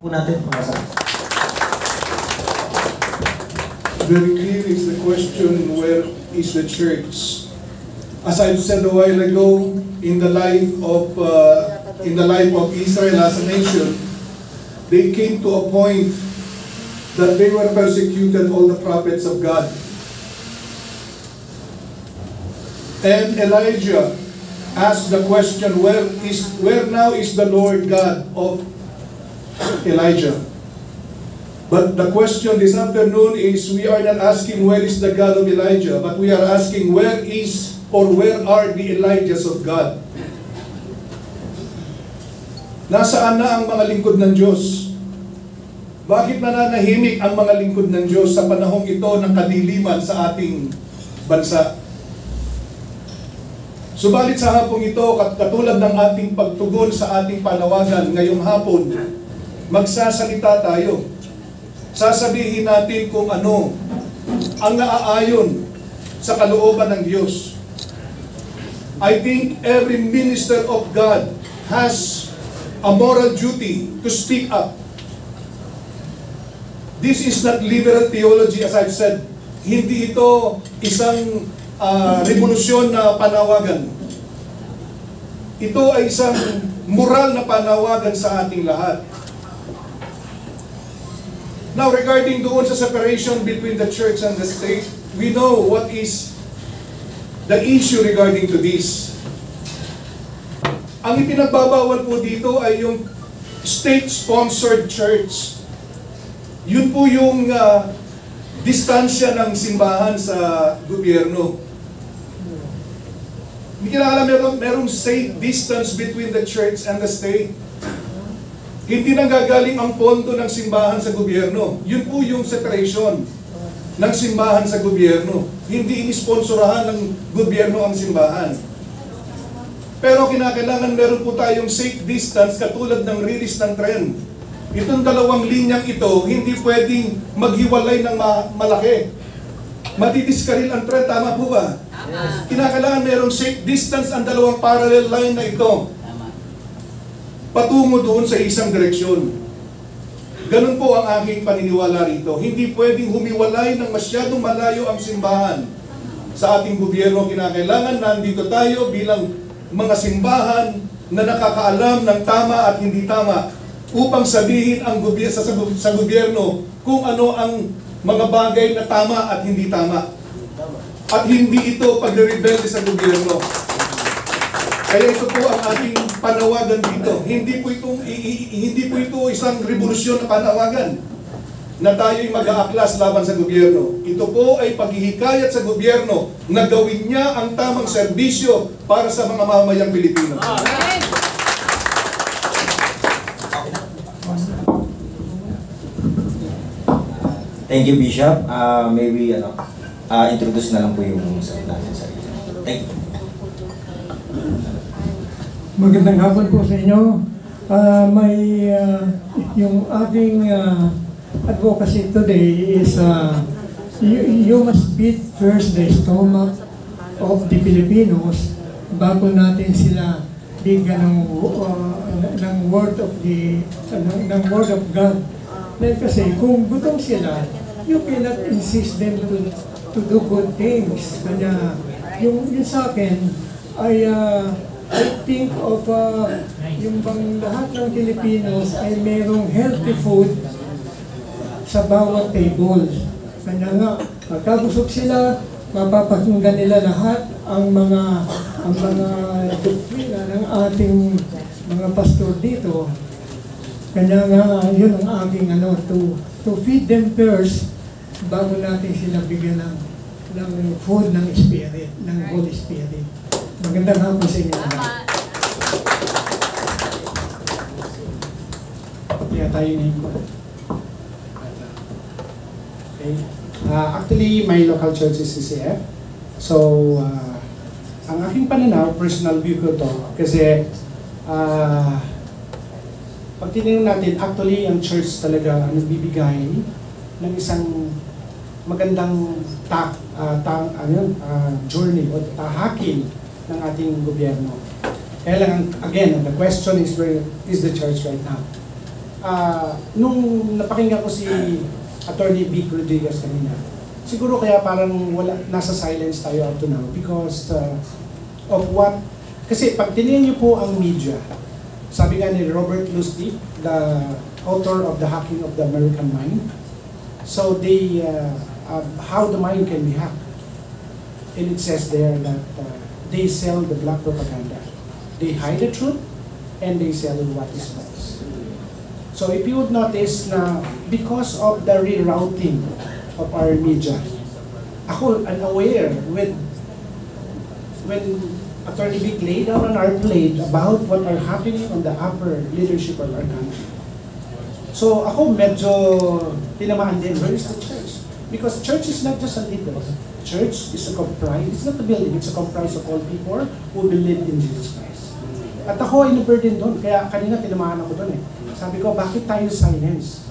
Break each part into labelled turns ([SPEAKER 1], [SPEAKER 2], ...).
[SPEAKER 1] po natin pag-asa.
[SPEAKER 2] Very clear is the question, where is the church? As I've said a while ago, in the life of Israel as a nation, they came to a point that they were persecuted, all the prophets of God. And Elijah asked the question, where now is the Lord God of Elijah? But the question this afternoon is, we are not asking where is the God of Elijah, but we are asking where are the Elijahs of God? Nasaan na ang mga lingkod ng Diyos? Bakit nananahimik ang mga lingkod ng Diyos sa panahong ito ng kadiliman sa ating bansa? Subalit sa hapong ito, katulad ng ating pagtugon sa ating panawagan ngayong hapon, magsasalita tayo. Sasabihin natin kung ano ang naaayon sa kalooban ng Diyos. I think every minister of God has a moral duty to speak up. This is not liberal theology, as I've said. Hindi ito isang revolusyon na panawagan. Ito ay isang moral na panawagan sa ating lahat. Now, regarding doon sa separation between the church and the state, we know what is the issue regarding to this. Ang ipinagbabawal po dito ay yung state-sponsored church. Yun po yung distansya ng simbahan sa gobyerno. Hindi kinakala merong safe distance between the church and the state. Hindi nang gagaling ang pondo ng simbahan sa gobyerno. Yun po yung separation ng simbahan sa gobyerno. Hindi inisponsorahan ng gobyerno ang simbahan. Pero kinakailangan meron po tayong safe distance katulad ng release ng tren. Itong dalawang linyang ito, hindi pwedeng maghiwalay ng malaki. Matidiskaril ang tren, tama po ba? Kinakailangan merong safe distance ang dalawang parallel line na ito, patungo doon sa isang direksyon. Ganun po ang aking paniniwala rito. Hindi pwedeng humiwalay ng masyadong malayo ang simbahan sa ating gobyerno. Kinakailangan nandito tayo bilang mga simbahan na nakakaalam ng tama at hindi tama upang sabihin ang sa gobyerno kung ano ang mga bagay na tama at hindi tama. At hindi ito pagre-rebelde sa gobyerno. Kaya ito po ang ating panawagan dito. Hindi po ito isang revolusyon na panawagan na tayo'y mag-aaklas laban sa gobyerno. Ito po ay paghihikayat sa gobyerno na gawin niya ang tamang serbisyo para sa mga mamayang Pilipino.
[SPEAKER 1] Thank you, Bishop. Maybe introduce na lang po yung natin sarili. Thank you.
[SPEAKER 3] Magandang hapon po sa inyo. Yung ating advocacy today is you must beat first the stomach of the Filipinos bago natin sila bigyan ng word of God. Dahil kasi kung gutom sila, you cannot insist them to do good things. Kanya yung sa akin ay I think of yung bang lahat ng Filipinos ay mayroong healthy food sa bawat table. Kanya nga, pagkabusog sila, mapapakinggan nila lahat ang mga doktrina ng ating mga pastor dito. Kanya nga, yun ang aking to feed them first bago natin sila bigyan ng food ng Spirit, ng Holy Spirit. Magandang hapon sa inyo.
[SPEAKER 4] Kaya tayo name ko. Okay. Actually, my local church is CCF. So, ang aking pananaw, personal view ko to, kasi pag tinignan natin, actually, ang church talaga ang nagbibigay ng isang magandang journey o tahakin ng ating gobyerno. Kaya lang, again, the question is, where is the church right now? nung napakinggan ko si Attorney Vic Rodriguez kanina, siguro kaya parang nasa silence tayo up to now because of what, kasi pag tinignan niyo po ang media, sabi nga ni Robert Lustig, the author of The Hacking of the American Mind, so they, how the mind can be hacked. And it says there that they sell the black propaganda. They hide the truth and they sell what is false. So if you would notice na because of the rerouting of our media, ako unaware when Attorney Vic laid down on our plate about what are happening on the upper leadership of our country. So ako medyo tinamaan din, where is the church? Because church is not just a leader. Church is a comprise, it's not a building, it's a comprise of all people who believe in Jesus Christ. At ako ay na-burden doon, kaya kanina tinamaan ako doon eh. Sabi ko, bakit tayo silence?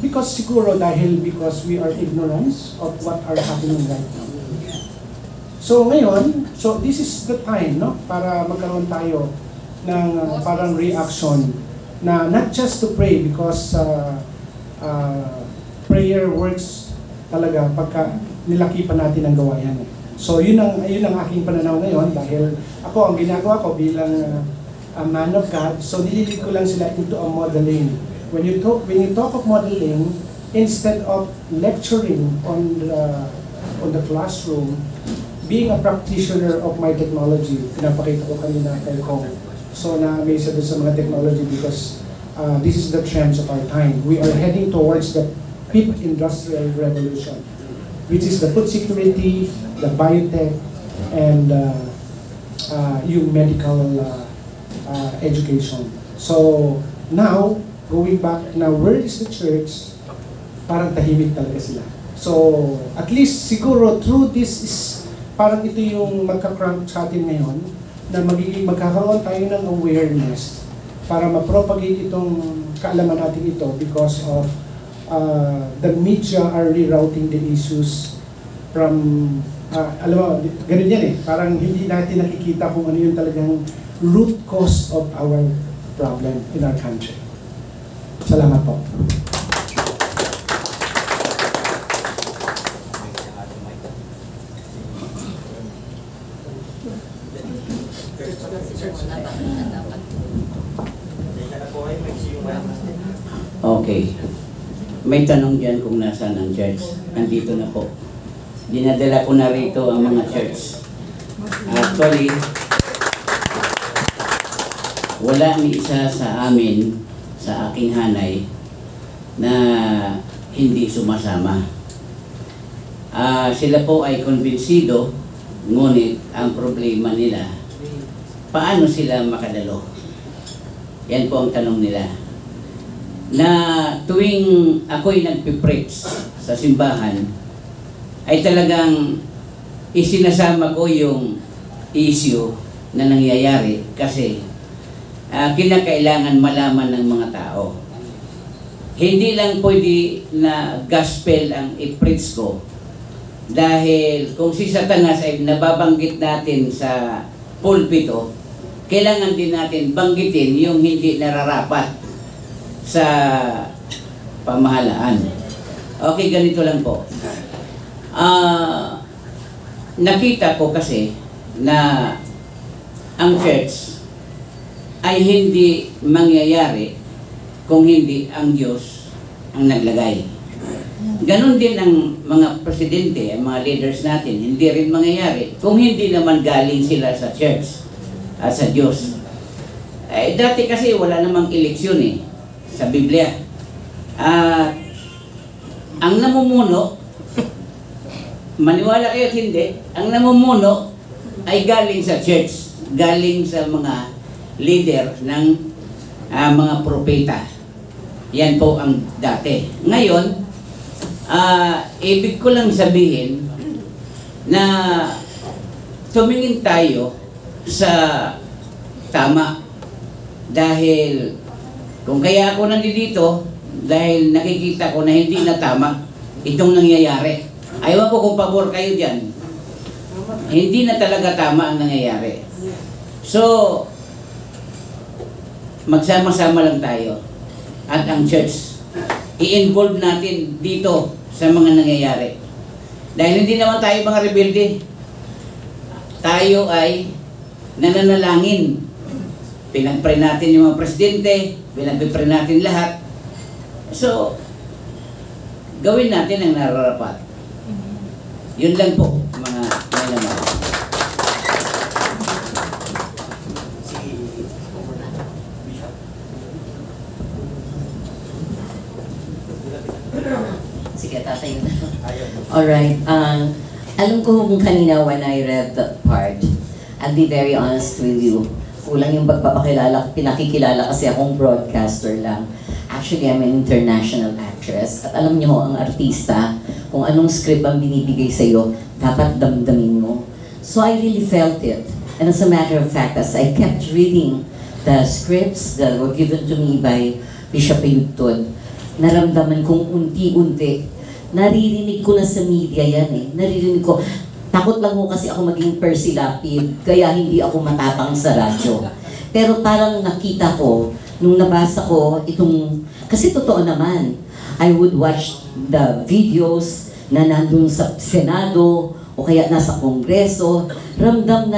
[SPEAKER 4] Because siguro because we are ignorant of what are happening right now. So ngayon, so this is the time, no, para magkaroon tayo ng parang reaction na not just to pray because prayer works talaga pagka nilakipan natin ang gawayan. So yun ang aking pananaw ngayon dahil ako ang ginagawa ko bilang a man of God, so nililid ko lang sila into a modeling. When you talk of modeling, instead of lecturing on the classroom, being a practitioner of my technology, pinapakita ko kanina kay Kong. So na-amaze doon sa mga technology because this is the trends of our time. We are heading towards the fifth industrial revolution, which is the food security, the biotech, and yung medical education. So now, going back, now where is the church? Parang tahimik talaga sila. So at least siguro through this is parang ito yung magka-crank sa atin ngayon na magkakaroon tayo ng awareness para ma-propagate itong kaalaman natin ito because of the media are rerouting the issues from, alam mo, ganun yan eh, parang hindi natin nakikita kung ano yung talagang root cause of our problem in our country. Salamat po.
[SPEAKER 5] Okay. May tanong dyan kung nasaan ang church. Andito na po. Dinadala ko na rito ang mga church. Actually, wala ni isa sa amin, sa aking hanay, na hindi sumasama. Sila po ay konbinsido, ngunit ang problema nila, paano sila makadalo? Yan po ang tanong nila. Na tuwing ako'y nagpipreach sa simbahan, ay talagang isinasama ko yung issue na nangyayari kasi kinakailangan malaman ng mga tao. Hindi lang pwede na gospel ang i-preach ko dahil kung si Satanas ay nababanggit natin sa pulpito, kailangan din natin banggitin yung hindi nararapat sa pamahalaan. Okay, ganito lang po. Nakita ko kasi na ang church ay hindi mangyayari kung hindi ang Diyos ang naglagay. Ganon din ang mga presidente, ang mga leaders natin, hindi rin mangyayari kung hindi naman galing sila sa church at sa Diyos. Dati kasi wala namang eleksyon sa Biblia. Ang namumuno, maniwala kayo at hindi, ang namumuno ay galing sa church, galing sa mga leader ng mga propeta. Yan po ang dati. Ngayon, ibig ko lang sabihin na tumingin tayo sa tama. Dahil kung kaya ako nandito, dahil nakikita ko na hindi na tama itong nangyayari. Ayaw ko kung pabor kayo dyan. Hindi na talaga tama ang nangyayari. So, magsama-sama lang tayo. at ang church. I-involve natin dito sa mga nangyayari. Dahil hindi naman tayo mga rebelde. Tayo ay nananalangin. Pinag-pray natin yung mga presidente, pinag-pray natin lahat. So, gawin natin ang nararapat. Yun lang po, mga naman.
[SPEAKER 6] Sige, tatayo na. Alright. Alam ko kung kanina when I read that part, I'll be very honest with you. Kulang yung pagpapakilala, pinakikilala kasi akong broadcaster lang. Actually, I'm an international actress. At alam niyo, ang artista, kung anong script ang binibigay sa'yo, dapat damdamin mo. So I really felt it. And as a matter of fact, as I kept reading the scripts that were given to me by Bishop Ayutthod, naramdaman kong unti-unti, naririnig ko na sa media yan eh. Naririnig ko, takot lang ko kasi ako maging Percy Lapid, kaya hindi ako matapang sa radyo. Pero parang nakita ko, nung nabasa ko itong, kasi totoo naman, I would watch the videos na nandun sa Senado, o kaya nasa Kongreso, ramdam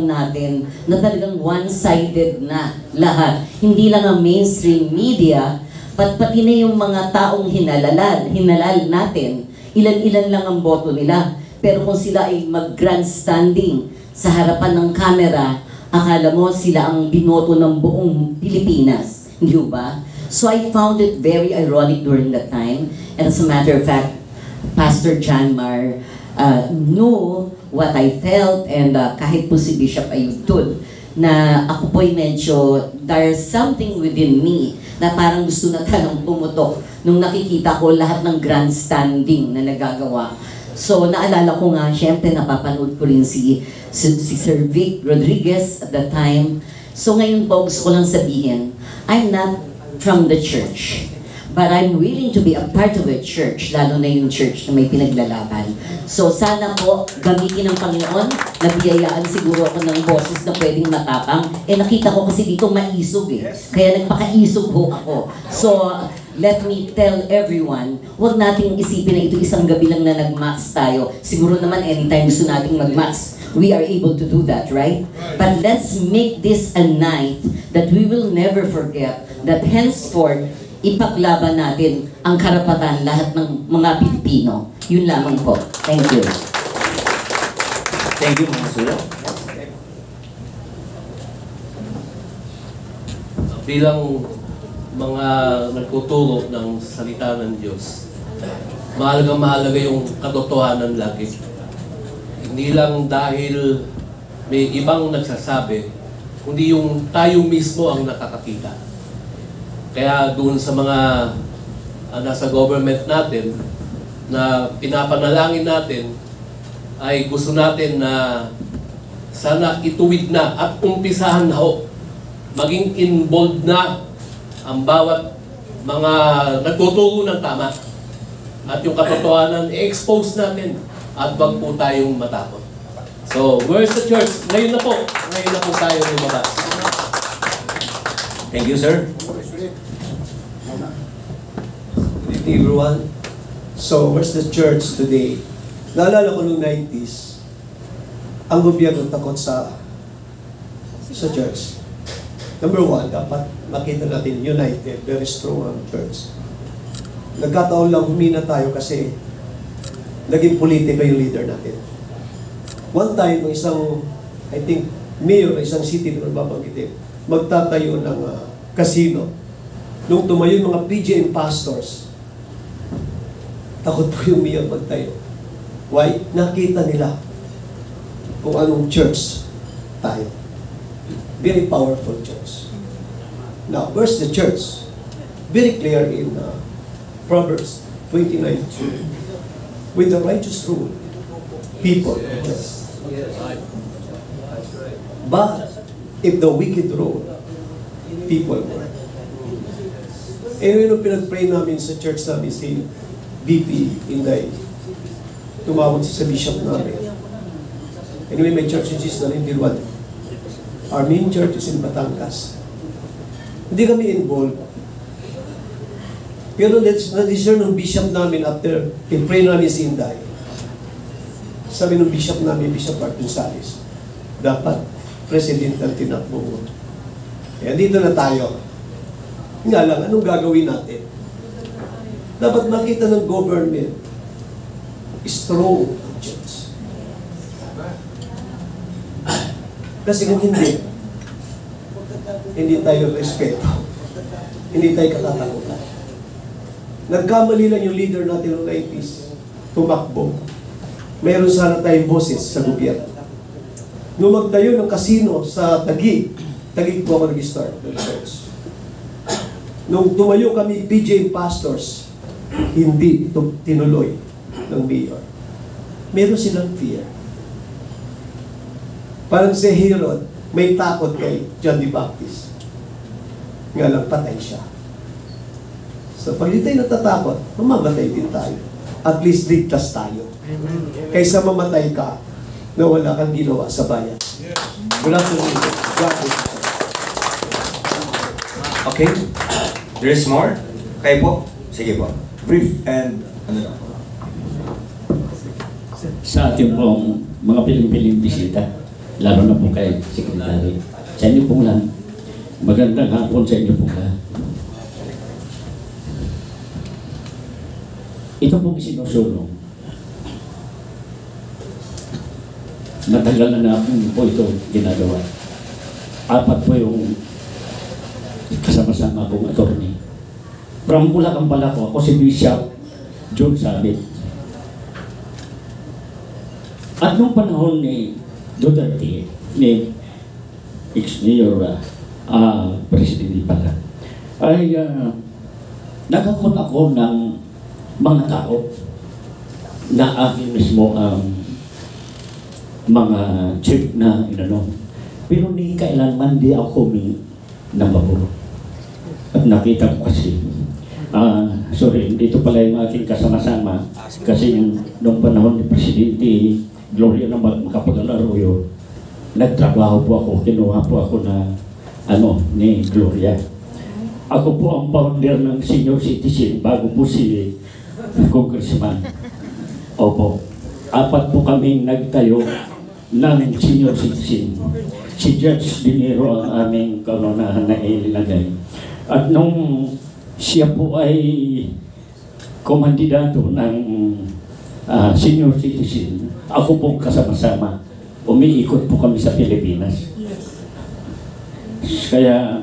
[SPEAKER 6] natin na talagang one-sided na lahat. Hindi lang ang mainstream media, pati na yung mga taong hinalal natin, ilan-ilan lang ang boto nila. Pero kung sila ay mag-grandstanding sa harapan ng camera, akala mo sila ang binoto ng buong Pilipinas. Hindi ba? So I found it very ironic during that time. And as a matter of fact, Pastor John Mar knew what I felt, and kahit po si Bishop Ayutthod, na ako po'y medyo, there's something within me na parang gusto na tanong pumutok nung nakikita ko lahat ng grandstanding na nagagawa. So naalala ko nga, syempre napapanood ko rin si Sir Vic Rodriguez at that time. So ngayon po gusto ko lang sabihin, I'm not from the church, but I'm willing to be a part of a church, lalo na yung church na may pinaglalaban. So sana po, gamitin ng Panginoon, nabiyayaan siguro ako ng boses na pwedeng matapang. Eh nakita ko kasi dito maisog eh. Kaya nagpakaisog ho ako. So let me tell everyone, huwag nating isipin na ito isang gabi lang na nag-max tayo. Siguro naman anytime gusto nating mag-max, we are able to do that, right? But let's make this a night that we will never forget, that henceforth, ipaglaban natin ang karapatan lahat ng mga Pilipino. Yun lamang po. Thank you.
[SPEAKER 1] Thank you, mga sulat.
[SPEAKER 7] Bilang mga nagtuturo ng salita ng Diyos, mahalaga yung katotohanan lagi. Hindi lang dahil may ibang nagsasabi, kundi yung tayo mismo ang nakakakita. Kaya doon sa mga nasa government natin na pinapanalangin natin, ay gusto natin na sana ituwid na at umpisahan na ho. Maging involved na ang bawat mga nagtuturo ng tama. At yung katotohanan, i-expose natin at wag po tayong matakot. So, where's the church? Ngayon na po tayo lumabas.
[SPEAKER 1] Thank you, sir.
[SPEAKER 8] Good evening, everyone. So, where's the church today? Naalala ko noong 90s, ang gobyerno takot sa church. Number one, dapat makita natin united, very strong ang church. Nagkataon lang humina tayo kasi naging politika yung leader natin. One time, ang isang, I think, mayor, isang city na babanggitin, magtatayo ng casino. Nung tumayo yung mga PGM pastors, takot po yung mayor magtayo. Why? Nakita nila kung anong church tayo. Very powerful church. Now, where's the church? Very clear in Proverbs 29:2. With the righteous rule, people rejoice. But if the wicked rule, people mourn. And yung pinag-pray namin sa church namin, si BP Inday, tumawag sa bishop namin. Anyway, may church in Jesus na rin, Dilwan. Our main church is in Batangas. Hindi kami involved. Pero na-discern ng bishop namin after i-pray namin si Inday. Sabi ng bishop namin, Bishop Martin Salis, dapat president ang tinakbo mo. Kaya dito na tayo. Nga lang, anong gagawin natin? Dapat makita ng government, strong ang Diyos. Kasi kung hindi tayo respeto, hindi tayo katatakutan. Nagkamali lang yung leader natin noong 90s, tumakbo. Mayroon sana tayong boses sa gobyerno. Nung magtayo ng kasino sa Taguig po ako nag-start ng church. Nung tumayo kami PJ Pastors, hindi ito tinuloy ng mayor. Meron silang fear. Parang si Herod, may takot kay John the Baptist. Nga lang, patay siya. So pag hindi tayo natatakot, mamamatay din tayo. At least ligtas tayo. Kaysa mamatay ka na wala kang ginawa sa bayan. Wala po nito.
[SPEAKER 1] Okay? There's more? Kayo po? Sige po. Brief and ano lang.
[SPEAKER 9] Sa ating pong mga piling-piling bisita, lalo na po kay Secretary, sa inyo pong lahat, magandang hapon sa inyo pong lahat. Ito pong sinusulong. Matagal na akong po ito ginagawa. 4 po yung kasama-sama akong attorney. From Bulacan pala ko, ako si Bishop John Sabit. At nung panahon ni Duterte, ni ex-mayor, presidente pala, ay nagkakot ako ng mga tao na aking mismo ang mga chief na inano. Pero ni kailanman di ako humingi ng pabor. At nakita ko kasi, sorry, dito pala yung aking kasama-sama kasi nung panahon ni Presidente Gloria na Macapagal-Arroyo, nagtrabaho po ako, kinuha po ako na ni Gloria. Ako po ang founder ng senior citizen bago po si Congressman. Opo. 4 po kaming nagtayo ng senior citizen. Si Judge Dinero ang aming kaunahan na ilagay. At nung siya po ay komandidato ng senior citizen, ako po kasama-sama. Umiikot po kami sa Pilipinas. Kaya,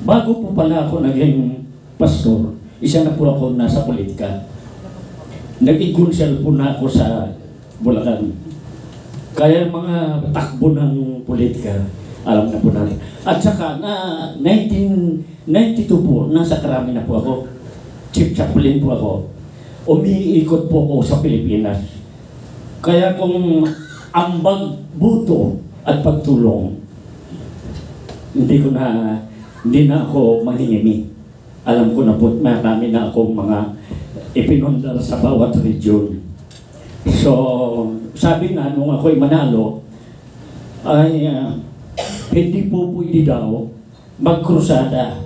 [SPEAKER 9] bago po pala ako naging pastor, isa na po ako nasa politika. Nag-igonsel po na ako sa Bulacan. Kaya mga takbo ng politika, alam na po natin. At saka, na 1992 po, nasa Karami na po ako. Chief chaplain po ako. Umiikot po ako sa Pilipinas. Kaya kung ambag buto at pagtulong, hindi na ako manghingimi. Alam ko na po, marami na akong mga ipinundar sa bawat region. So, sabi nga, nung ako'y manalo, ay hindi po pwede daw magkrusada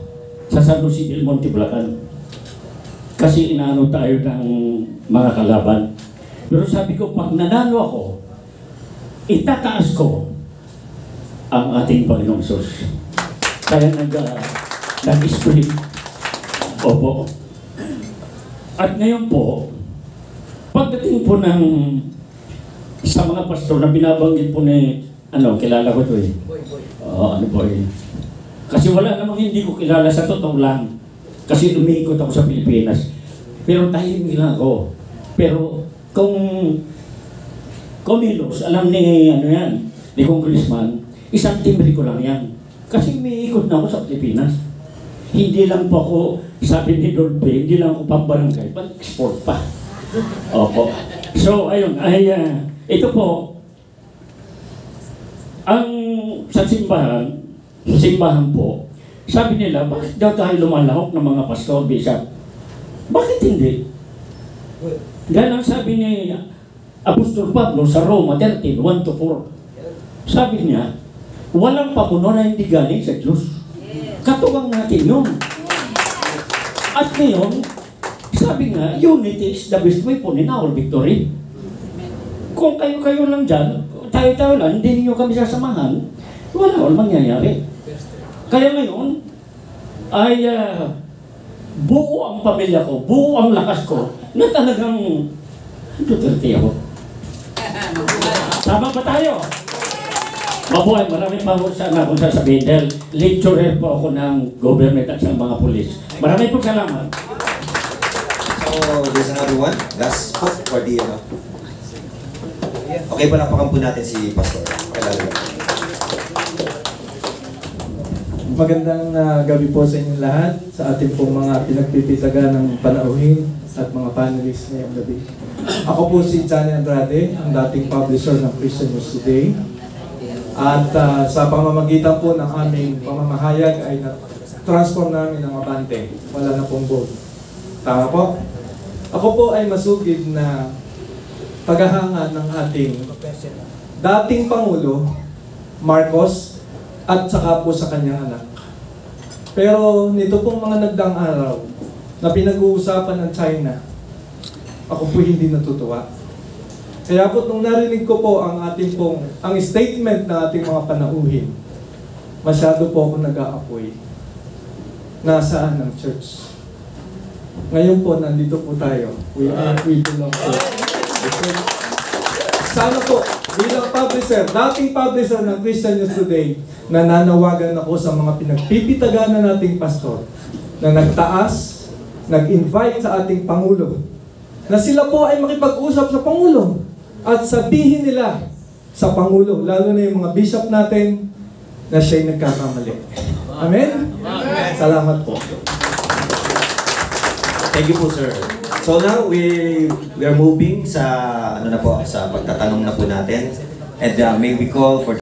[SPEAKER 9] sa San Jose del Monte, Bulacan. Kasi inaano tayo ng mga kalaban. Pero sabi ko, pag nanalo ako, itataas ko ang ating Panginoong Sus. Kaya nag-split. Opo. At ngayon po, pagdating po sa mga pastor na binabanggit po ni, kilala ko ito eh. Boy. Kasi wala namang hindi ko kilala sa totoo lang. Kasi umiikot ako sa Pilipinas. Pero tahimik lang ako. Pero kung Comilos, alam ni Congressman, isang timbre ko lang yan. Kasi umiikot na ako sa Pilipinas. Hindi lang po ako, sabi ni Dolby, hindi lang ako pambarangay, pag-export pa. Opo. So, ayun, ito po, ang sa simbahan po, sabi nila, bakit daw tayo lumalahok ng mga pastor, bishop? Bakit hindi? Dahil ang sabi ni Apostol Pablo sa Roma 13, 1-4, sabi niya, walang pamuno na hindi galing sa Diyos. Katuwang natin yun. At ngayon, sabi nga, unity is the best weapon in our victory. Kung kayo-kayo lang dyan, tayo-tayo lang, hindi niyo kami sasamahan, wala mangyayari. Kaya ngayon, ay buo ang pamilya ko, buo ang lakas ko, na talagang Duterte ako. Tama ba tayo? Mabuhay, marami pa ako sana akong sasabihin dahil lecturer po ako ng government at sa mga polis. Marami po salamat.
[SPEAKER 1] So, there's another one. Last spot for the, Okay, palapakan po natin si Pastor. Kailangan.
[SPEAKER 10] Magandang gabi po sa inyong lahat, sa ating pong mga pinagpipitaga ng panauhin at mga panelists ngayong gabi. Ako po si Johnny Andrade, ang dating publisher ng Christian News Today. At sa pamamagitan po ng aming pamamahayag ay na-transform namin ang Abante. Wala na pong board. Tama po? Ako po ay masugid na tagahanga ng ating dating Pangulo, Marcos, at saka po sa kanyang anak. Pero nito pong mga nagdaang araw na pinag-uusapan ng China, ako po hindi natutuwa. Kaya po nung narinig ko po ang statement ng ating mga panauhin, masyado po ako nag-aapoy. Nasaan ang church? Ngayon po, nandito po tayo. We belong to the church. Sana po, bilang publisher, dating publisher ng Christian News Today, nananawagan ako sa mga pinagpipitaganan nating pastor na nagtaas, nag-invite sa ating Pangulo, na sila po ay makipag-usap sa Pangulo at sabihin nila sa Pangulo, lalo na yung mga bishop natin, na siya'y nagkakamali. Amen? Salamat po.
[SPEAKER 1] Thank you po, sir. So now, we are moving sa, sa pagtatanong na po natin. And may we call for